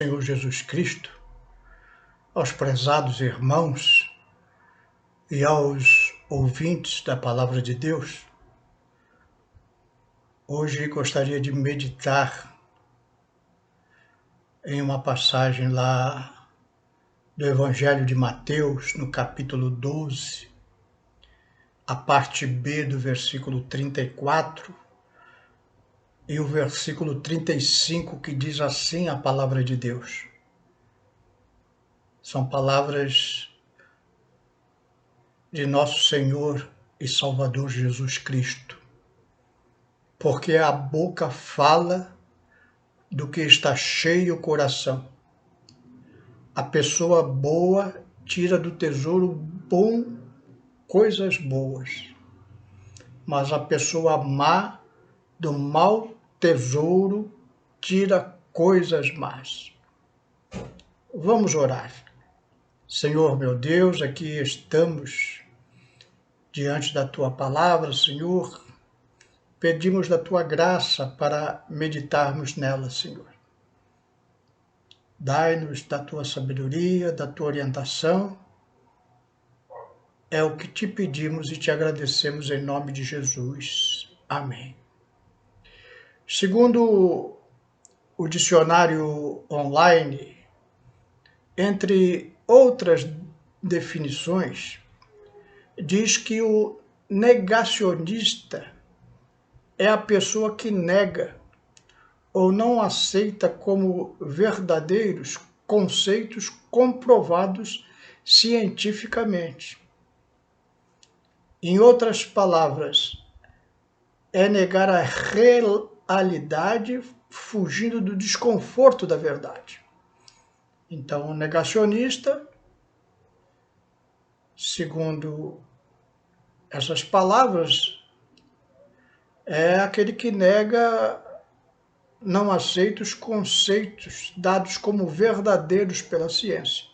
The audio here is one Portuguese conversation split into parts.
Senhor Jesus Cristo, aos prezados irmãos e aos ouvintes da Palavra de Deus. Hoje gostaria de meditar em uma passagem lá do Evangelho de Mateus, no capítulo 12, a parte B do versículo 34 e o versículo 35, que diz assim a Palavra de Deus. São palavras de nosso Senhor e Salvador Jesus Cristo. Porque a boca fala do que está cheio o coração. A pessoa boa tira do tesouro bom coisas boas, mas a pessoa má do mau tesouro tira coisas más. Vamos orar. Senhor meu Deus, aqui estamos diante da Tua palavra, Senhor. Pedimos da Tua graça para meditarmos nela, Senhor. Dai-nos da Tua sabedoria, da Tua orientação. É o que te pedimos e te agradecemos em nome de Jesus. Amém. Segundo o dicionário online, entre outras definições, diz que o negacionista é a pessoa que nega ou não aceita como verdadeiros conceitos comprovados cientificamente. Em outras palavras, é negar a realidade fugindo do desconforto da verdade. Então, o negacionista, segundo essas palavras, é aquele que nega, não aceita os conceitos dados como verdadeiros pela ciência.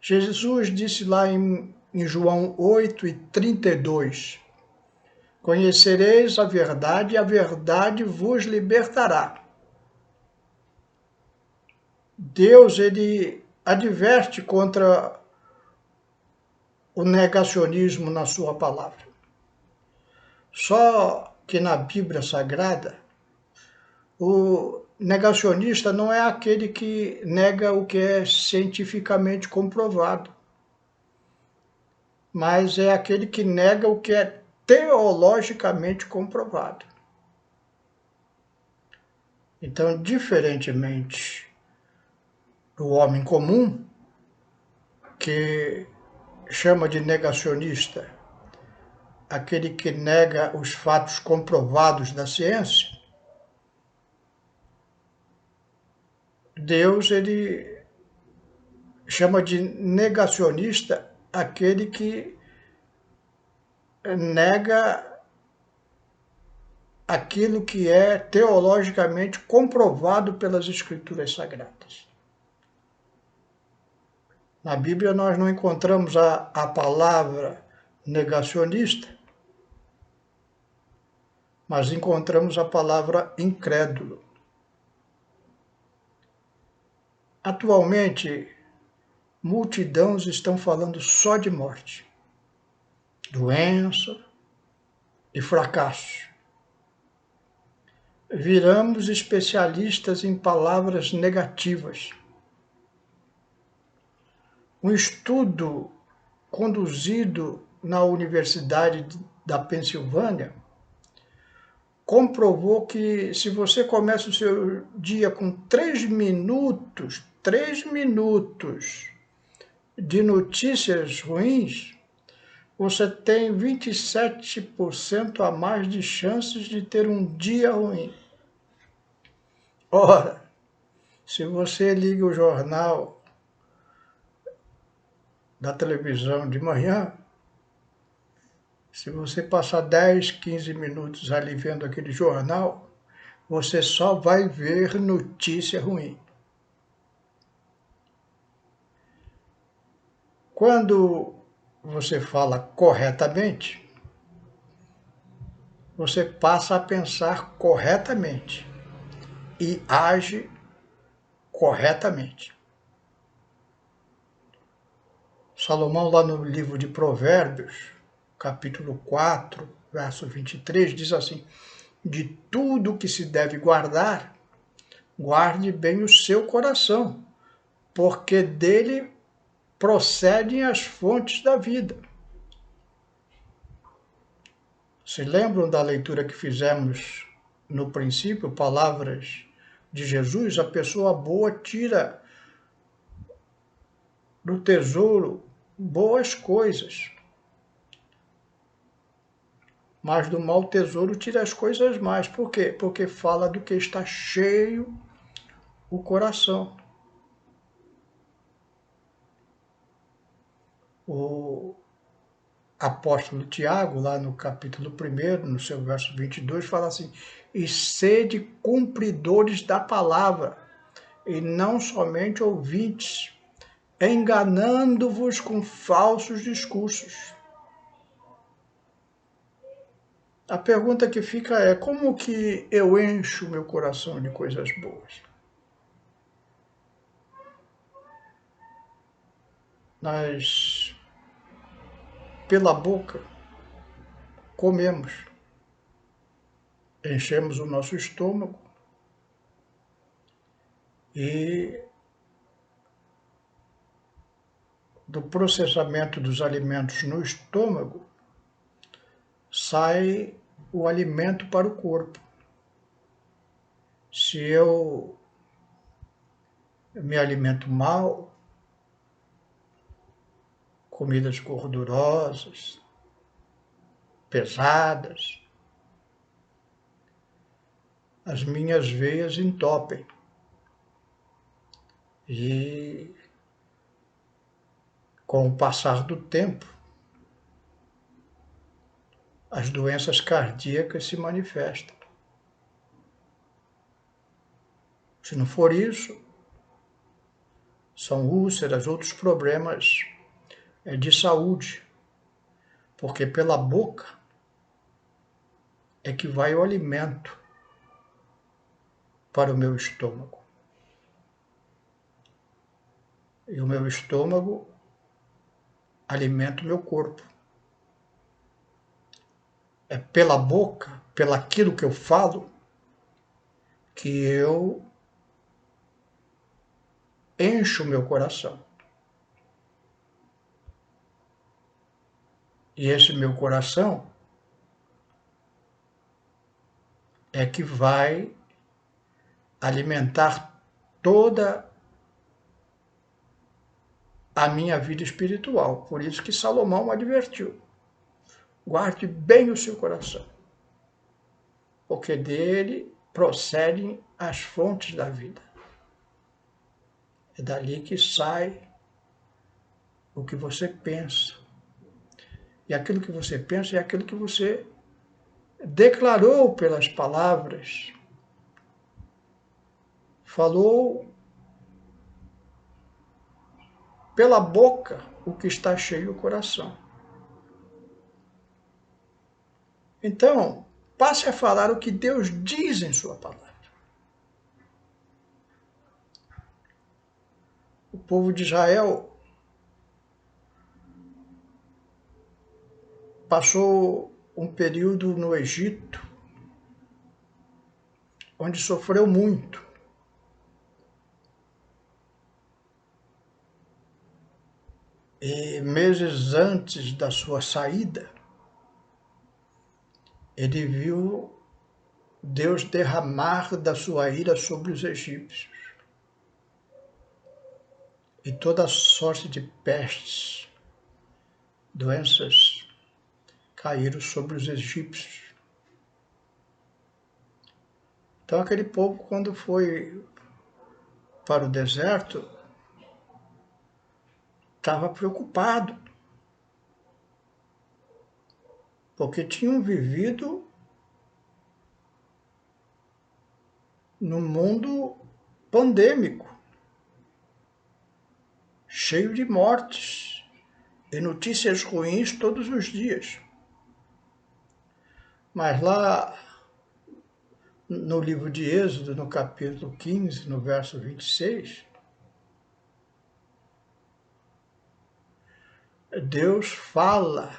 Jesus disse lá em João 8:32, conhecereis a verdade e a verdade vos libertará. Deus, ele adverte contra o negacionismo na sua palavra. Só que na Bíblia Sagrada, o negacionista não é aquele que nega o que é cientificamente comprovado, mas é aquele que nega o que é teologicamente comprovado. Então, diferentemente do homem comum, que chama de negacionista aquele que nega os fatos comprovados da ciência, Deus, ele chama de negacionista aquele que nega aquilo que é teologicamente comprovado pelas Escrituras Sagradas. Na Bíblia nós não encontramos a palavra negacionista, mas encontramos a palavra incrédulo. Atualmente, multidões estão falando só de morte, doença e fracasso. Viramos especialistas em palavras negativas. Um estudo conduzido na Universidade da Pensilvânia comprovou que se você começa o seu dia com 3 minutos de notícias ruins, você tem 27% a mais de chances de ter um dia ruim. Ora, se você liga o jornal da televisão de manhã, se você passar 10, 15 minutos ali vendo aquele jornal, você só vai ver notícia ruim. Quando você fala corretamente, você passa a pensar corretamente e age corretamente. Salomão, lá no livro de Provérbios, capítulo 4, verso 23, diz assim: de tudo que se deve guardar, guarde bem o seu coração, porque dele procedem as fontes da vida. Se lembram da leitura que fizemos no princípio, palavras de Jesus? A pessoa boa tira do tesouro boas coisas, mas do mau tesouro tira as coisas más. Por quê? Porque fala do que está cheio o coração. O apóstolo Tiago, lá no capítulo 1, no seu verso 22, fala assim: e sede cumpridores da palavra, e não somente ouvintes, enganando-vos com falsos discursos. A pergunta que fica é: como que eu encho meu coração de coisas boas? Nós, pela boca, comemos, enchemos o nosso estômago e do processamento dos alimentos no estômago sai o alimento para o corpo. Se eu me alimento mal, comidas gordurosas, pesadas, as minhas veias entopem e, com o passar do tempo, as doenças cardíacas se manifestam. Se não for isso, são úlceras, outros problemas de saúde, porque pela boca é que vai o alimento para o meu estômago. E o meu estômago alimenta o meu corpo. É pela boca, pelaquilo que eu falo, que eu encho o meu coração. E esse meu coração é que vai alimentar toda a minha vida espiritual. Por isso que Salomão advertiu: guarde bem o seu coração, porque dele procedem as fontes da vida. É dali que sai o que você pensa. E aquilo que você pensa é aquilo que você declarou pelas palavras, falou pela boca o que está cheio o coração. Então, passe a falar o que Deus diz em sua palavra. O povo de Israel passou um período no Egito onde sofreu muito. E meses antes da sua saída, ele viu Deus derramar da sua ira sobre os egípcios. E toda sorte de pestes, doenças, caíram sobre os egípcios. Então aquele povo, quando foi para o deserto, estava preocupado, porque tinham vivido num mundo pandêmico, cheio de mortes e notícias ruins todos os dias. Mas lá no livro de Êxodo, no capítulo 15, no verso 26, Deus fala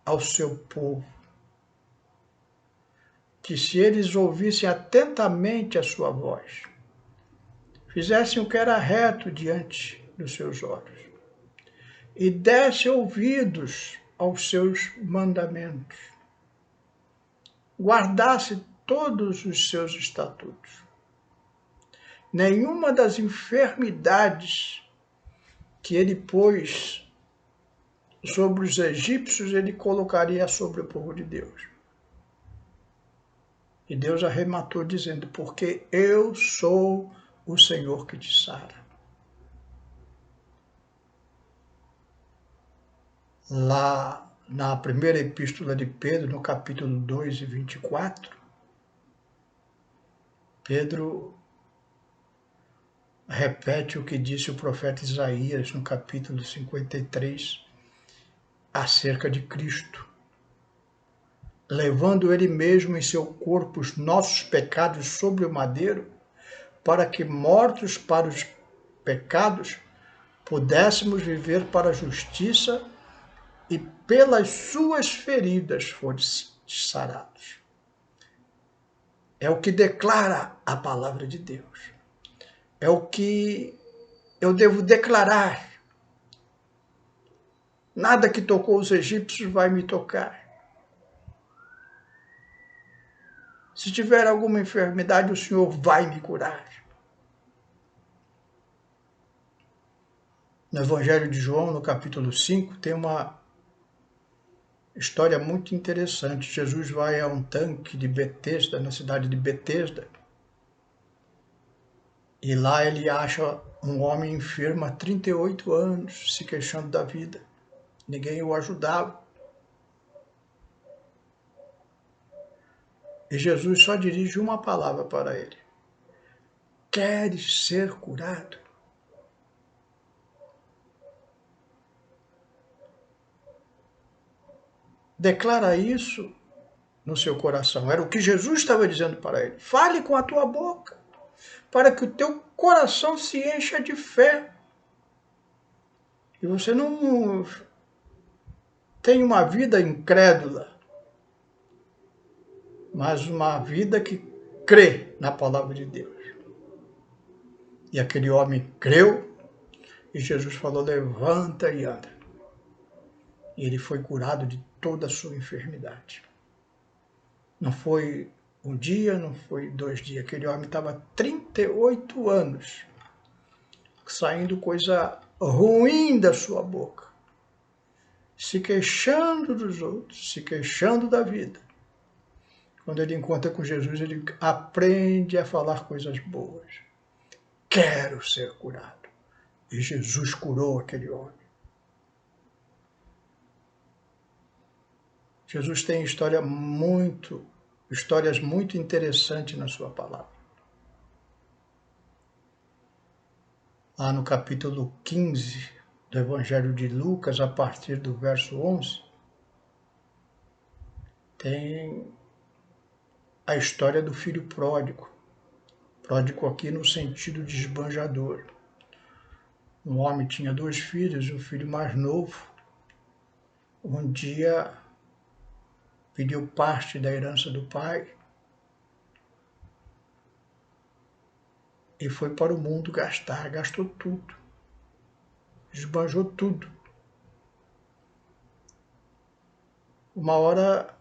ao seu povo que se eles ouvissem atentamente a sua voz, fizessem o que era reto diante dos seus olhos e dessem ouvidos aos seus mandamentos, guardasse todos os seus estatutos, nenhuma das enfermidades que ele pôs sobre os egípcios ele colocaria sobre o povo de Deus. E Deus arrematou dizendo, porque eu sou o Senhor que te sara. Lá na primeira epístola de Pedro, no capítulo 2 e 24, Pedro repete o que disse o profeta Isaías no capítulo 53, acerca de Cristo, levando ele mesmo em seu corpo os nossos pecados sobre o madeiro, para que, mortos para os pecados, pudéssemos viver para a justiça, e pelas suas feridas fostes sarados. É o que declara a palavra de Deus. É o que eu devo declarar. Nada que tocou os egípcios vai me tocar. Se tiver alguma enfermidade, o Senhor vai me curar. No Evangelho de João, no capítulo 5, tem uma história muito interessante. Jesus vai a um tanque de Betesda, na cidade de Betesda, e lá ele acha um homem enfermo há 38 anos, se queixando da vida. Ninguém o ajudava. E Jesus só dirige uma palavra para ele. Queres ser curado? Declara isso no seu coração. Era o que Jesus estava dizendo para ele. Fale com a tua boca, para que o teu coração se encha de fé. E você não tem uma vida incrédula, mas uma vida que crê na palavra de Deus. E aquele homem creu, e Jesus falou, levanta e anda. E ele foi curado de toda a sua enfermidade. Não foi um dia, não foi 2 dias. Aquele homem estava 38 anos, saindo coisa ruim da sua boca, se queixando dos outros, se queixando da vida. Quando ele encontra com Jesus, ele aprende a falar coisas boas. Quero ser curado. E Jesus curou aquele homem. Jesus tem histórias muito interessantes na sua palavra. Lá no capítulo 15 do Evangelho de Lucas, a partir do verso 11, tem a história do filho pródigo. Pródigo aqui no sentido de esbanjador. Um homem tinha 2 filhos, o filho mais novo, um dia pediu parte da herança do pai e foi para o mundo gastar, gastou tudo, esbanjou tudo. Uma hora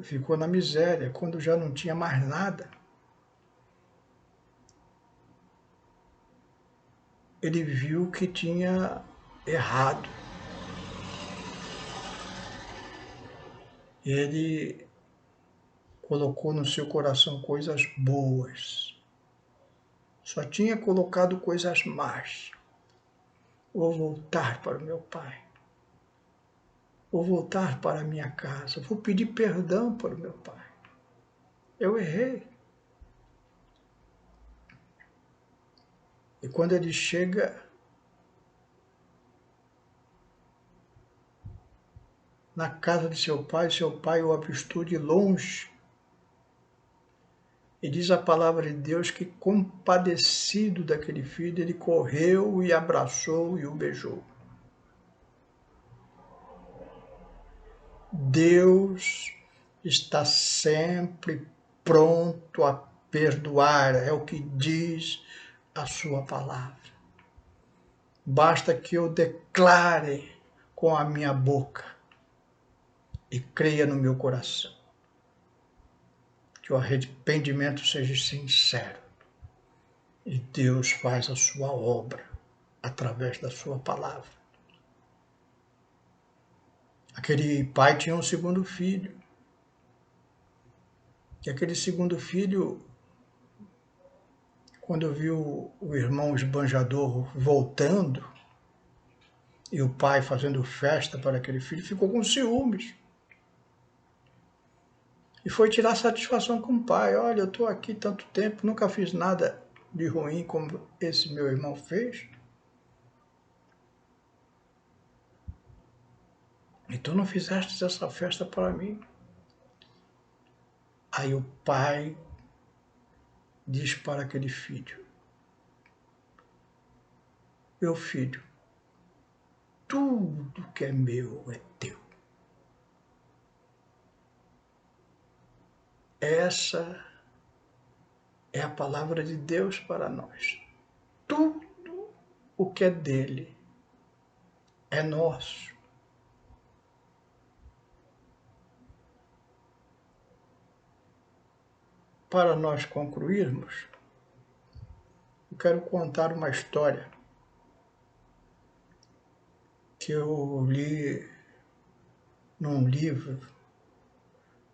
ficou na miséria, quando já não tinha mais nada, ele viu que tinha errado. Ele colocou no seu coração coisas boas. Só tinha colocado coisas más. Vou voltar para o meu pai. Vou voltar para a minha casa. Vou pedir perdão para o meu pai. Eu errei. E quando ele chega na casa de seu pai o avistou de longe. E diz a palavra de Deus que, compadecido daquele filho, ele correu e abraçou e o beijou. Deus está sempre pronto a perdoar, é o que diz a sua palavra. Basta que eu declare com a minha boca e creia no meu coração, que o arrependimento seja sincero e Deus faz a sua obra através da sua palavra. Aquele pai tinha um segundo filho, e aquele segundo filho, quando viu o irmão esbanjador voltando e o pai fazendo festa para aquele filho, ficou com ciúmes. E foi tirar satisfação com o pai. Olha, eu estou aqui tanto tempo, nunca fiz nada de ruim como esse meu irmão fez. E tu não fizeste essa festa para mim. Aí o pai diz para aquele filho: meu filho, tudo que é meu é teu. Essa é a palavra de Deus para nós. Tudo o que é dele é nosso. Para nós concluirmos, eu quero contar uma história que eu li num livro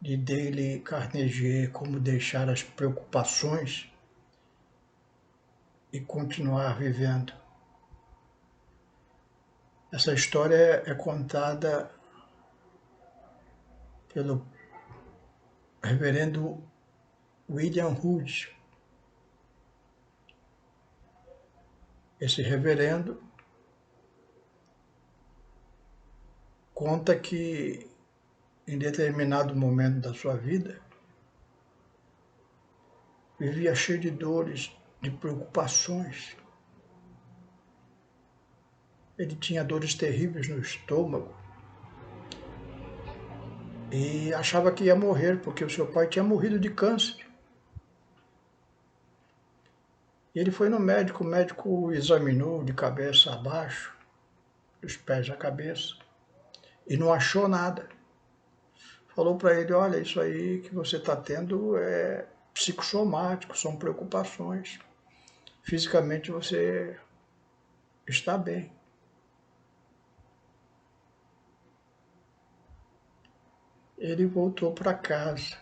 de Dale Carnegie, Como Deixar as Preocupações e Continuar Vivendo. Essa história é contada pelo reverendo William Hood. Esse reverendo conta que em determinado momento da sua vida vivia cheio de dores, de preocupações. Ele tinha dores terríveis no estômago e achava que ia morrer porque o seu pai tinha morrido de câncer. E ele foi no médico, o médico o examinou de cabeça a baixo, dos pés à cabeça, e não achou nada. Falou para ele: olha, isso aí que você está tendo é psicossomático, são preocupações. Fisicamente você está bem. Ele voltou para casa.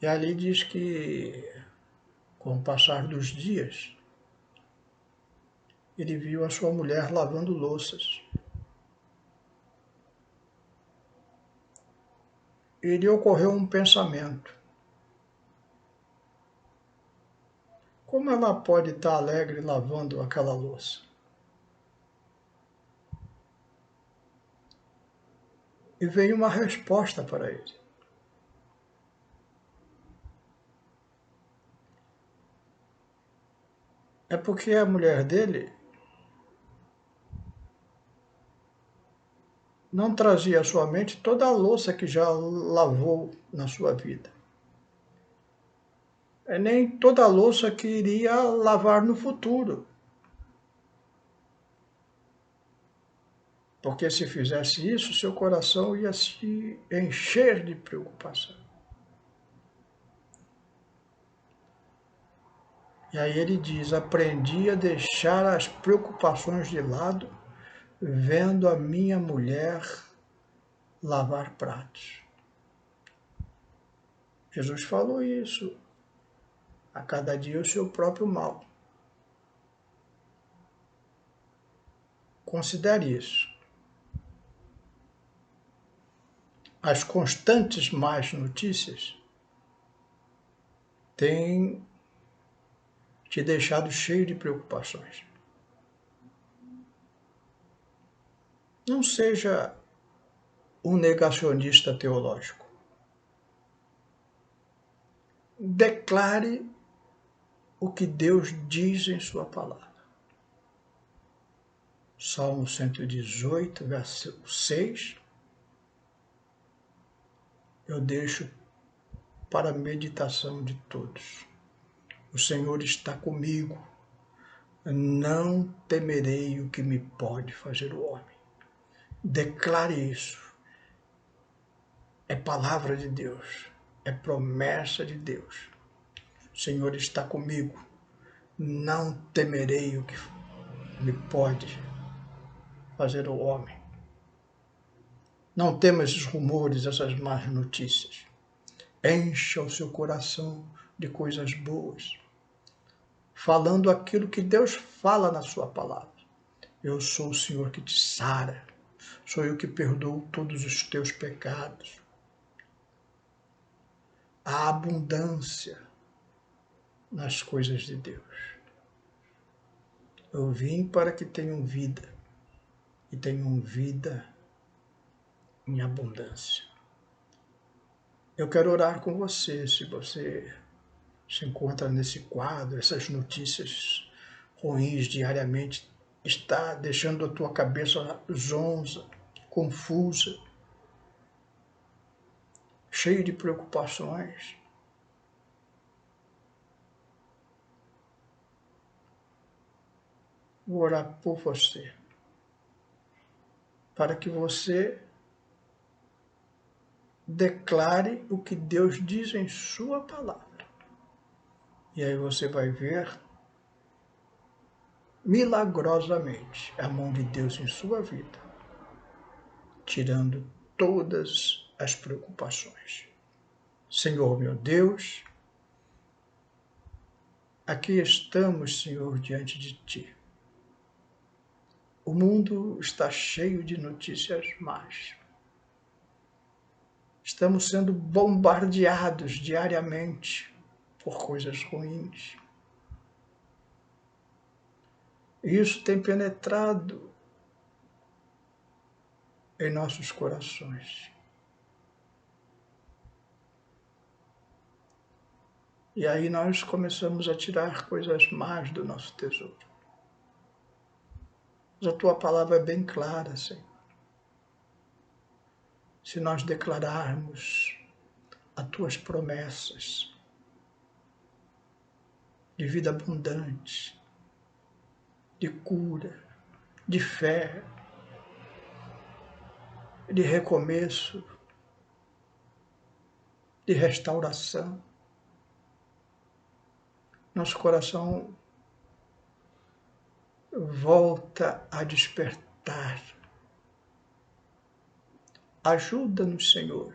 E ali diz que, com o passar dos dias, ele viu a sua mulher lavando louças. E lhe ocorreu um pensamento: como ela pode estar alegre lavando aquela louça? E veio uma resposta para ele. É porque a mulher dele não trazia à sua mente toda a louça que já lavou na sua vida. É nem toda a louça que iria lavar no futuro. Porque se fizesse isso, seu coração ia se encher de preocupação. E aí ele diz: aprendi a deixar as preocupações de lado, vendo a minha mulher lavar pratos. Jesus falou isso. A cada dia o seu próprio mal. Considere isso. As constantes más notícias têm te deixado cheio de preocupações. Não seja um negacionista teológico. Declare o que Deus diz em sua palavra. Salmo 118, versículo 6. Eu deixo para a meditação de todos. O Senhor está comigo. Não temerei o que me pode fazer o homem. Declare isso. É palavra de Deus. É promessa de Deus. O Senhor está comigo. Não temerei o que me pode fazer o homem. Não tema esses rumores, essas más notícias. Encha o seu coração de coisas boas, falando aquilo que Deus fala na sua palavra. Eu sou o Senhor que te sara, sou eu que perdoo todos os teus pecados. Há abundância nas coisas de Deus. Eu vim para que tenham vida, e tenham vida em abundância. Eu quero orar com você, se você se encontra nesse quadro, essas notícias ruins diariamente está deixando a tua cabeça zonza, confusa, cheia de preocupações. Vou orar por você, para que você declare o que Deus diz em sua palavra. E aí você vai ver milagrosamente a mão de Deus em sua vida, tirando todas as preocupações. Senhor meu Deus, aqui estamos, Senhor, diante de Ti. O mundo está cheio de notícias más. Estamos sendo bombardeados diariamente por coisas ruins. Isso tem penetrado em nossos corações. E aí nós começamos a tirar coisas más do nosso tesouro. Mas a Tua palavra é bem clara, Senhor. Se nós declararmos as Tuas promessas de vida abundante, de cura, de fé, de recomeço, de restauração, nosso coração volta a despertar. Ajuda-nos, Senhor,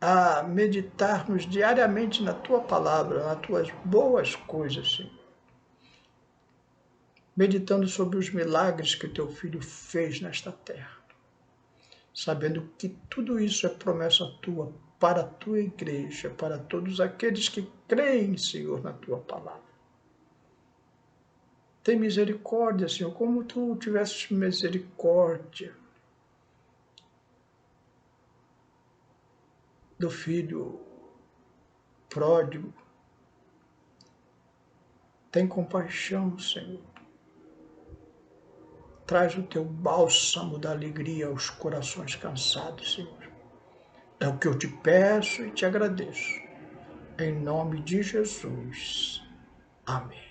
a meditarmos diariamente na Tua palavra, nas Tuas boas coisas, Senhor. Meditando sobre os milagres que Teu Filho fez nesta terra, sabendo que tudo isso é promessa Tua para a Tua igreja, para todos aqueles que creem, Senhor, na Tua palavra. Tem misericórdia, Senhor, como Tu tivesses misericórdia do filho pródigo. Tem compaixão, Senhor. Traz o Teu bálsamo da alegria aos corações cansados, Senhor. É o que eu te peço e te agradeço. Em nome de Jesus. Amém.